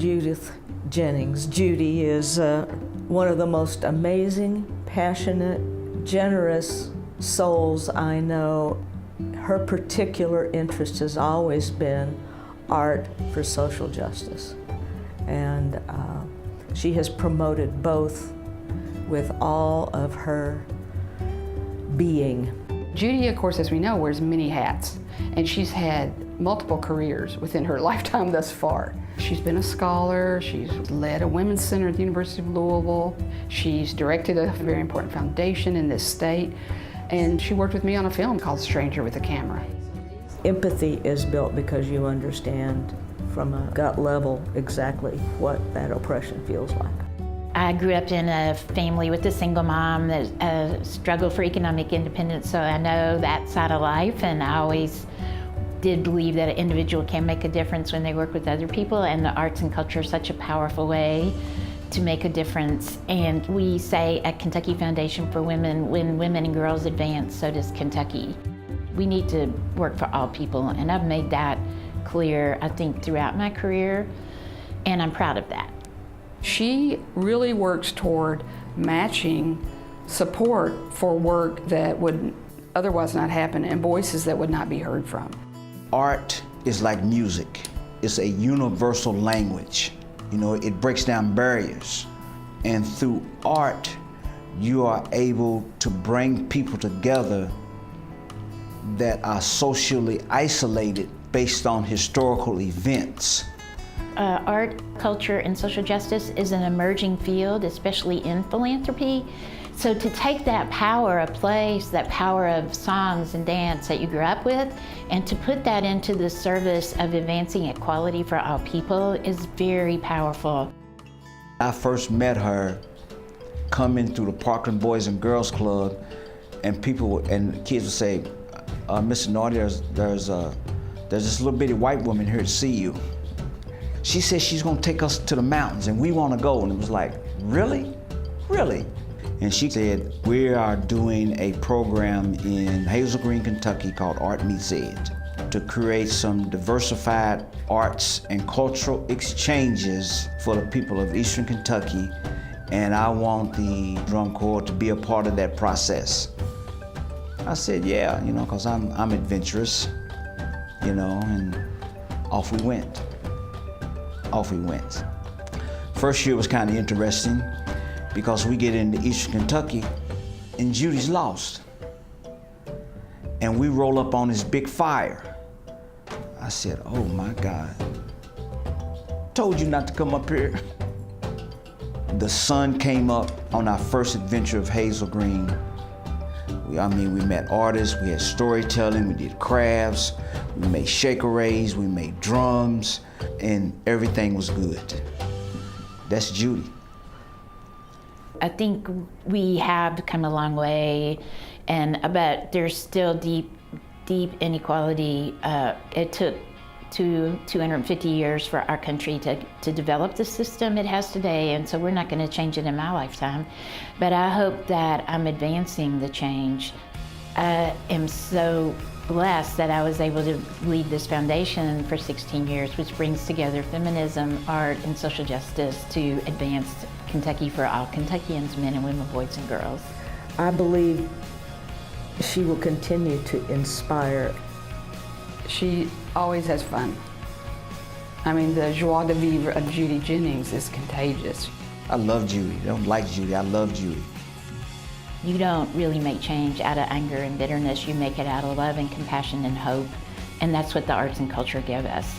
Judith Jennings. Judi is one of the most amazing, passionate, generous souls I know. Her particular interest has always been art for social justice. And she has promoted both with all of her being. Judi, of course, as we know, wears many hats, and she's had multiple careers within her lifetime thus far. She's been a scholar, she's led a women's center at the University of Louisville, she's directed a very important foundation in this state, and she worked with me on a film called Stranger with a Camera. Empathy is built because you understand from a gut level exactly what that oppression feels like. I grew up in a family with a single mom that struggled for economic independence, so I know that side of life, and I always did believe that an individual can make a difference when they work with other people, and the arts and culture is such a powerful way to make a difference. And we say at Kentucky Foundation for Women, when women and girls advance, so does Kentucky. We need to work for all people, and I've made that clear, I think, throughout my career, and I'm proud of that. She really works toward matching support for work that would otherwise not happen and voices that would not be heard from. Art is like music. It's a universal language. You know, it breaks down barriers. And through art, you are able to bring people together that are socially isolated based on historical events. Art, culture, and social justice is an emerging field, especially in philanthropy. So to take that power of place, that power of songs and dance that you grew up with, and to put that into the service of advancing equality for all people is very powerful. I first met her coming through the Parkland Boys and Girls Club, and kids would say, Mr. Naughty, there's this little bitty white woman here to see you. She said she's gonna take us to the mountains and we wanna go. And it was like, really? Really? And she said, we are doing a program in Hazel Green, Kentucky called Art Meets Ed to create some diversified arts and cultural exchanges for the people of Eastern Kentucky. And I want the drum corps to be a part of that process. I said, yeah, you know, because I'm adventurous, you know, and off we went. Off we went. First year was kind of interesting because we get into Eastern Kentucky and Judi's lost. And we roll up on this big fire. I said, oh my God. Told you not to come up here. The sun came up on our first adventure of Hazel Green. We met artists, we had storytelling, we did crafts, we made shaker-rays, we made drums, and everything was good. That's Judi. I think we have come a long way, but there's still deep inequality. It took 250 years for our country to develop the system it has today, and so we're not going to change it in my lifetime. But I hope that I'm advancing the change. I am so blessed that I was able to lead this foundation for 16 years, which brings together feminism, art, and social justice to advance Kentucky for all Kentuckians, men and women, boys and girls. I believe she will continue to inspire. She always has fun. I mean, the joie de vivre of Judi Jennings is contagious. I love Judi. I don't like Judi, I love Judi. You don't really make change out of anger and bitterness. You make it out of love and compassion and hope. And that's what the arts and culture give us.